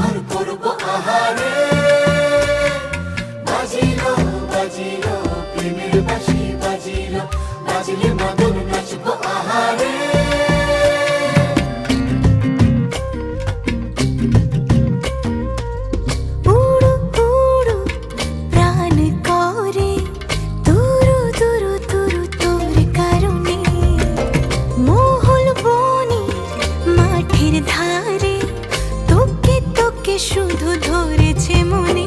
ঘর করবো আহারে। বাজিলো বাজিলো প্রেমের বাঁশি বাজিলো, বাজলে মদন নাচবো আহারে। শুধু ধরেছে মনে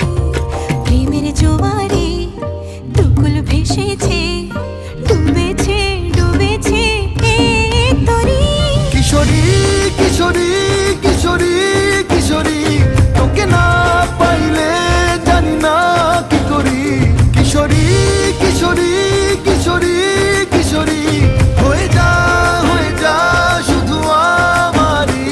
প্রেমের জোয়ারে, দুকুল ভেসেছে, ডুবেছে ডুবেছে তরি। কিশোরী কিশোরী কিশোরী কিশোরী, তোকে না পাইলে জানি না কি করি। কিশোরী কিশোরী কিশোরী কিশোরী, হয়ে যা শুধু আমারই।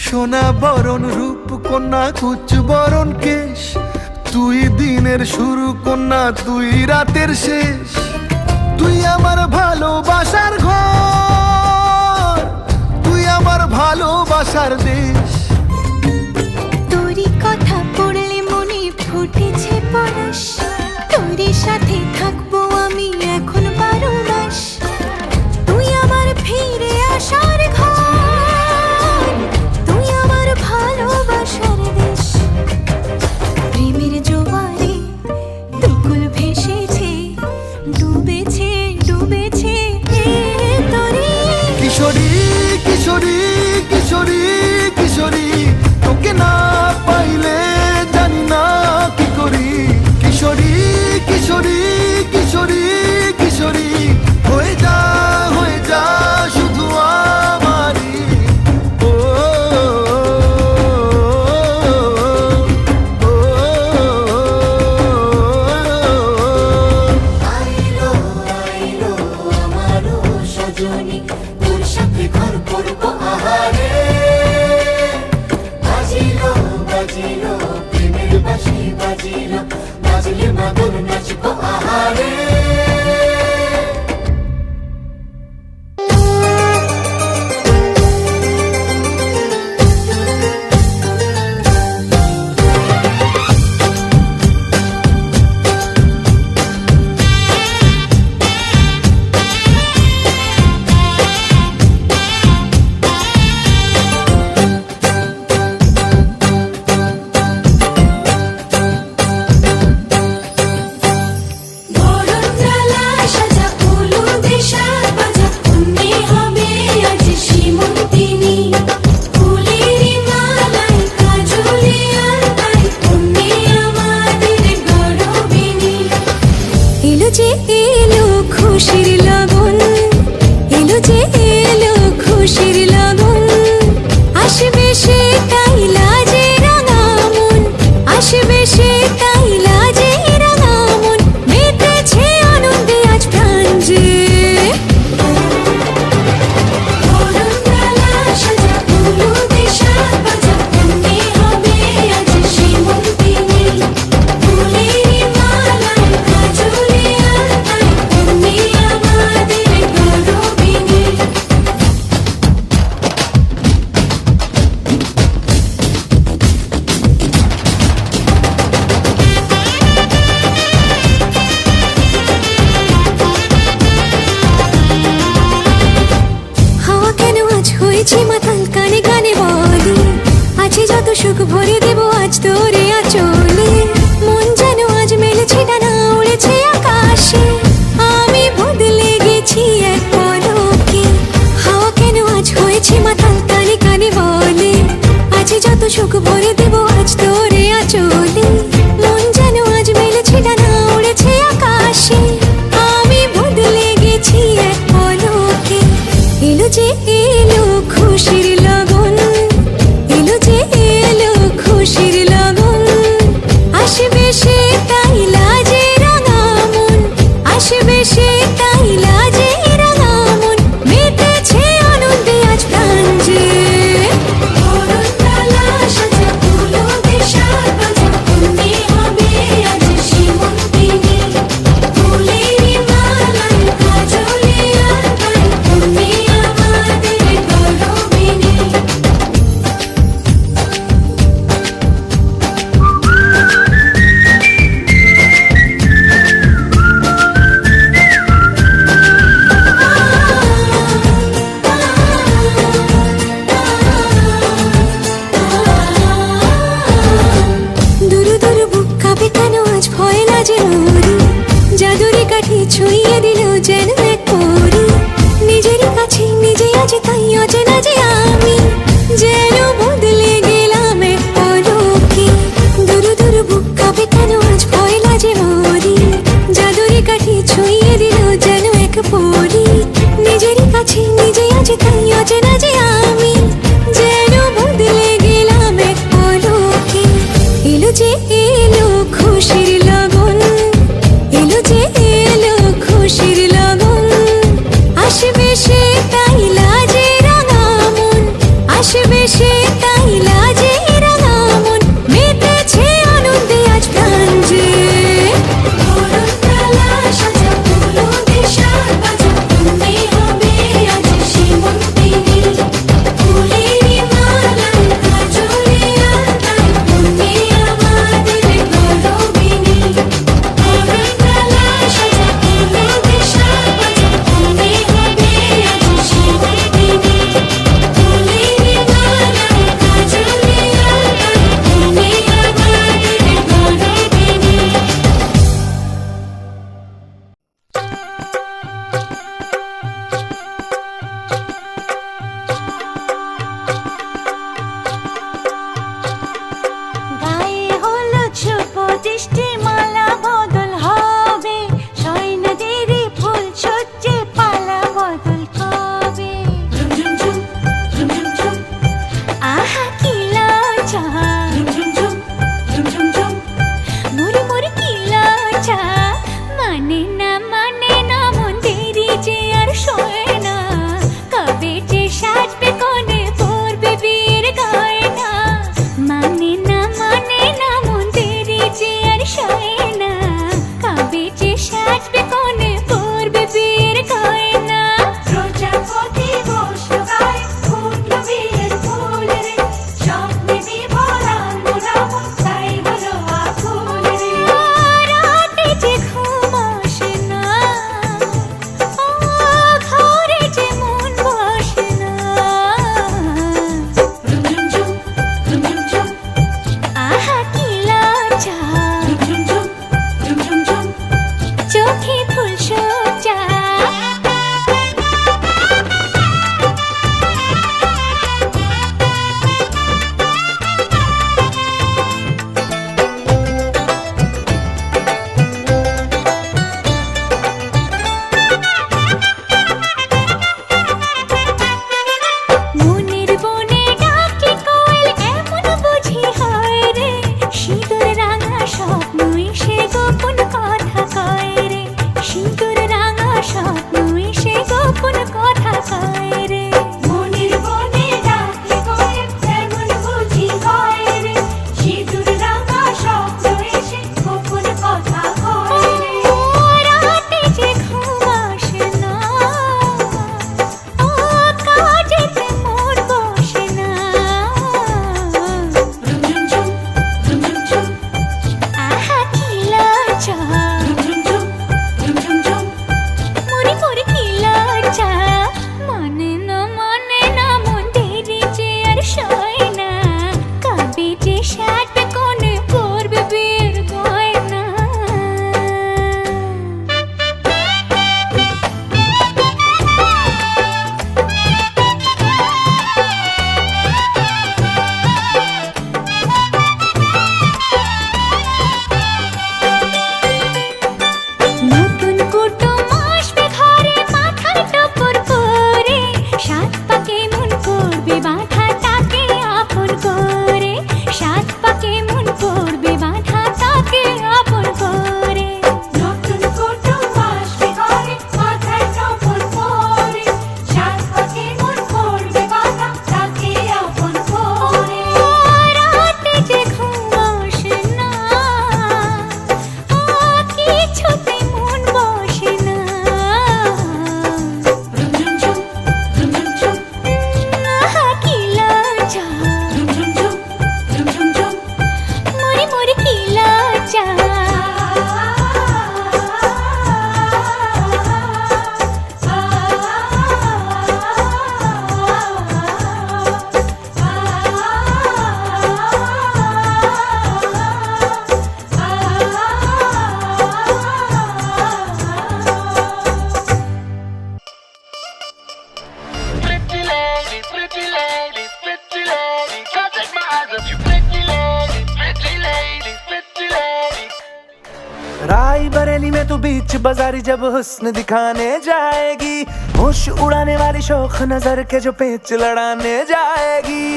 সোনা বরণ রূপ কন্যা কুচ বরণ কেশ, তুই দিনের শুরু কন্যা তুই রাতের শেষ। তুই আমার ভালোবাসার ঘর, তুই আমার ভালোবাসার দেশ। তোরই কথা পড়লে মনে ফুটেছে পরশ, তোরই সাথে থাকবো আমি এখন 12 মাস। তুই আমার ফিরে আসার ঘর, তুই আমার ভালোবাসার দেশ। প্রেমের জোয়ারে দুকুল ভেসেছে, ডুবেছে ডুবেছে তরি। কিশোরী কিশোরী কিশোরী কিশোরী, তোকে না পাইলে জানি না কি করি। কিশোরী কিশোরী কিশোরী কিশোরী, হয়ে যা শুধু আমারই। আইলো আইলো আমারও সজনী, তোর সাথে ঘর করবো আহারে। বাজিলো বাজিলো প্রেমের বাঁশি বাজিলো, বাজলে মদন নাচবো আহারে। এলো খুশির লগন, এলো যে এলো খুশির লগন। আসবে সে কাইলা যে রাঙা মন, আসবে সে কাইলা যে রাঙা মন। মেতেছে আনন্দে আজ প্রাণ যে, মাতাল কানে কানে বলে আছে যত সুখ ভরে দেব আজ তোরে আঁচলে। মন যেন আজ মেলেছে ডানা, উড়েছে আকাশে, আমি বদলে গেছি এক পলকে। হাওয়া কেন আজ হয়েছে মাতাল কানে কানে বলে আছে যত সুখ ভরে দেব আজ তোরে আঁচলে। মন যেন ছুঁয়ে দিল যেন এক পরি নিজেরই কাছে নিজে আজ তাই অচেনা যে আমি যেন বদলে গেলাম এক পলকে দুরু দুরু বুক কাঁপে কেন আজ ভয় লাজে মরি জাদুরি কাঠি ছুঁয়ে দিল যেন এক পরি নিজেরই কাছে নিজে আজ তাই অচেনা যে আমি যেন বদলে গেলাম এক পলকে এলো যে এলো খুশির লগন এলো যে এলো খুশির লগন राई बरेली में तू बीच बाजारी जब हुस्न दिखाने जाएगी, होश उड़ाने वाली शौक नजर के जो पेच लड़ाने जाएगी।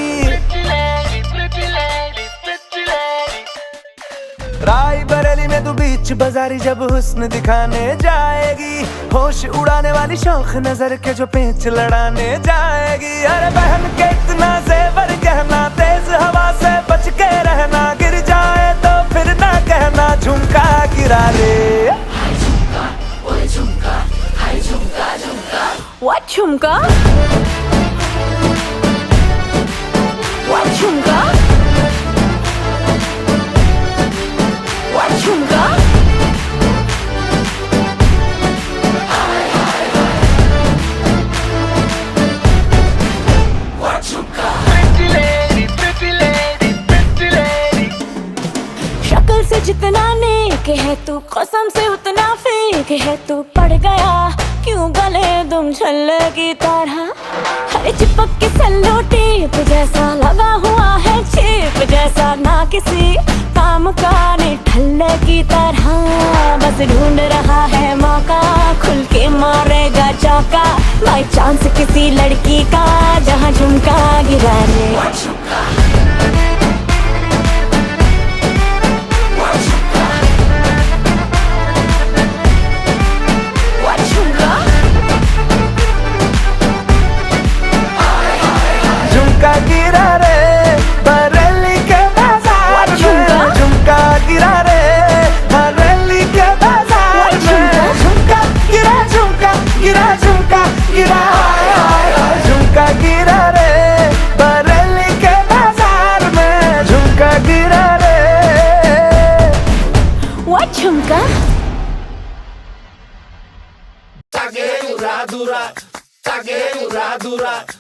राई बरेली में तू बीच बाजारी जब हुस्न दिखाने जाएगी, होश उड़ाने वाली शौक नजर के जो पेच लड़ाने जाएगी। अरे बहन के इतना जेवर गहना, तेज हवा से बच के रहना, गिर जाए तो फिर ना कहना झुमका गिरा ले। What झुमका? What झुमका? What झुमका? शक्ल से जितना नेक है तू, कसम से उतना फेक है तू। पड़ गया क्यों गले तुम छल्ले की तरह, हर चिपक के सल्लो टेप जैसा लगा हुआ है चेप जैसा, ना किसी काम का ने ठल्ले की तरह। बस ढूंढ रहा है मौका, खुल के मारेगा चौका, बाई चांस किसी लड़की का जहाँ झुमका गिरा ले। झुमका गिरा रे बरेली के बाजार में, झुमका गिरा रे बरेली के बाजार में। झुमका गिरा, झुमका गिरा, झुमका गिरा, झुमका गिरा रे बरेली के बाजार में, झुमका गिरा रे। What झुमका?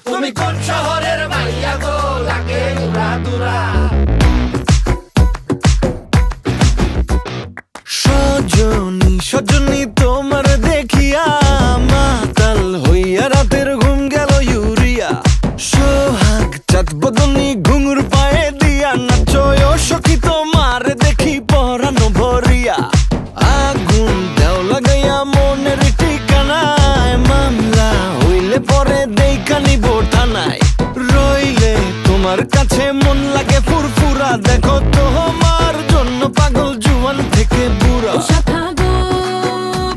তুমি কোন শহরের মাইয়া গো, লাগে উড়াদুরা। সজনী সজনী তোমার দেখিয়া মাতাল হইয়া রাতের ঘুম গেল ইউরিয়া। সোহাগ চাঁদ বদনী ঘুঙুর পায়ে দিয়া নাচয় সখী তোমার দেখি পরানো ভরিয়া। আগুন দেও লাগাইয়া মনের ঠিকানায়, মামলা হইলে পরে দেইকা নিব থানায়। রইলে তোমার কাছে মন লাগে ফুরফুরা, দেখো তোমার জন্য পাগল জুয়ান থেকে বুড়া। শাখা গো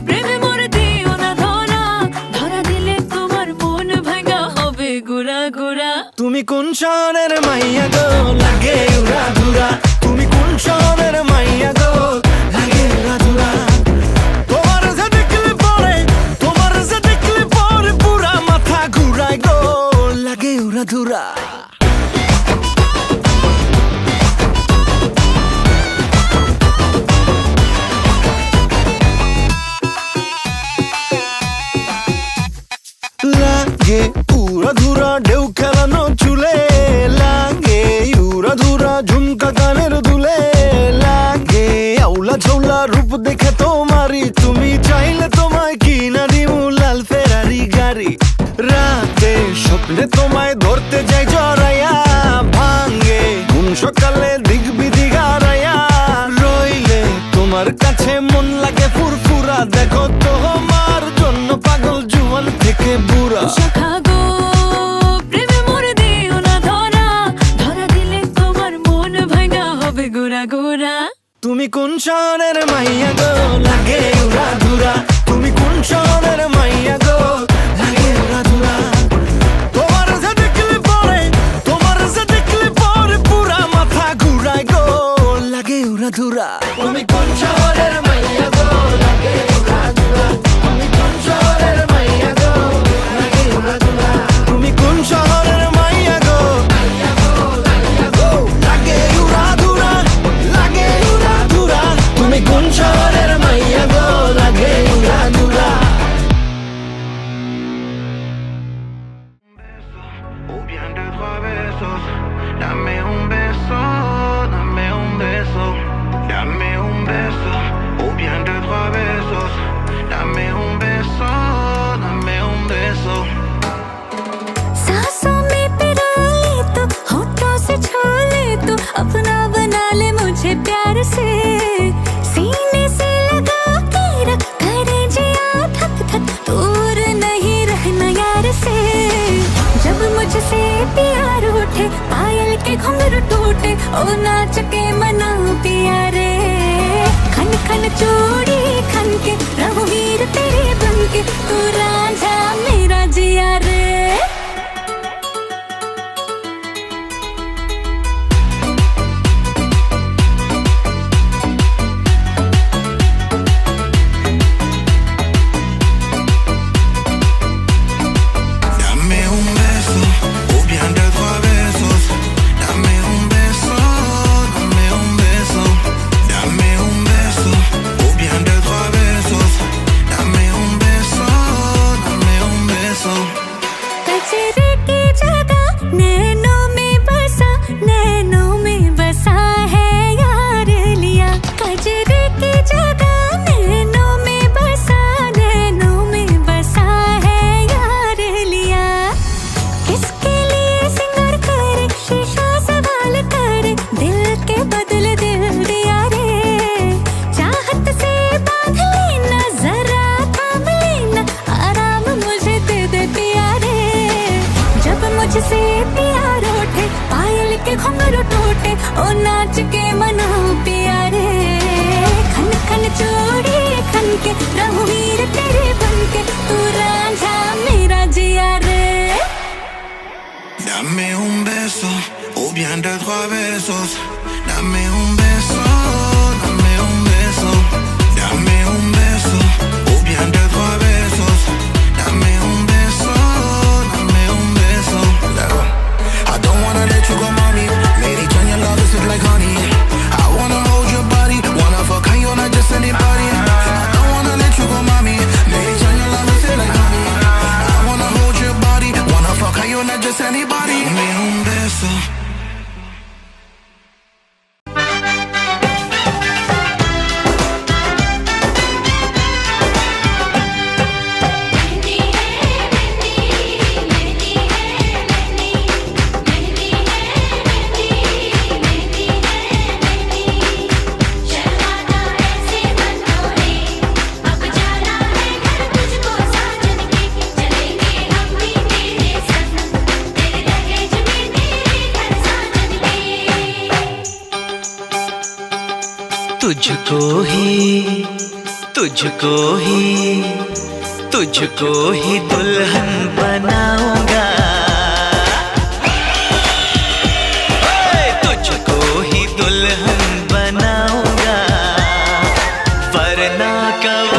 প্রেমে মরে দিও না ধরা, ধরা দিলে তোমার মন ভাঙা হবে গুড়া গুড়া। তুমি কোন শহরের মাইয়া গো, লাগে উড়াধুরা। তুমি কোন শহরের মাইয়া গো, লাগে উড়াধুরা। তোমার যে দেখলে পরে, তোমার যে দেখলে পরে পুরা মাথা ঘুরায় গো, লাগে উড়াধুরা। লাগে উড়াধুরা ঢেউ খেলানো চুলে, লাগে উড়াধুরা ঝুমকা কানের দুলে, লাগে আউলা ঝৌলা রূপ দেখে তোমারি, তুমি চাইলে তোমায় কিনা দিমু লাল ফেরারি গাড়ি। রাতে স্বপ্নে তোমায় ধরতে যাই জড়াইয়া, ভাঙ্গে ঘুম সকালে দিক বিদিক হারাইয়া। রইলে তোমার কাছে মন লাগে ফুরফুরা, দেখো তোমার জন্য পাগল জুয়ান থেকে বুড়া। শাখা গো প্রেমে মরে দিও না ধরা, ধরা দিলে তোমার মন ভাঙা হবে গুড়া গুড়া। তুমি কোন শহরের মাইয়া গো, লাগে উড়াধুরা। তুমি কোন শহরের মাইয়া গো, লাগে উড়াধুরা। তোমার যে দেখলে পরে, তোমার যে দেখলে পরে পুরা মাথা ঘুরায় গো, লাগে উড়াধুরা। তুমি কোন শহরের মাইয়া গো, লাগে উড়াধুরা। তুমি কোন শহরের মাইয়া গো, লাগে উড়াধুরা। তুমি কোন শহরের মাইয়া গো, মাইয়া গো, মাইয়া গো, লাগে উড়াধুরা, লাগে উড়াধুরা। তুমি কোন শহরের মাইয়া গো, লাগে উড়াধুরা। O bien de trois besos, dame un beso, dame un beso, dame un beso. O bien de trois besos, dame un beso, dame un beso. सांसों में पिरो ले तो, होठों से छू ले तो, अपना बना ले मुझे प्यार से, सीने से लगा besos. Dame un beso, dame un beso. Dame un beso, ou bien deux, trois besos. Dame un beso, dame un beso. I don't wanna let you go, mommy. Lady, turn your love is sweet like honey. I wanna hold your body, wanna fuck you, not just anybody. I don't wanna let you go, mommy. Lady, turn your love is sweet like honey. I wanna hold your body, wanna fuck you, not just anybody. Dame un beso. तुझको ही तुझको ही तुझको ही दुल्हन बनाऊंगा, तुझको ही दुल्हन बनाऊंगा, वरना कब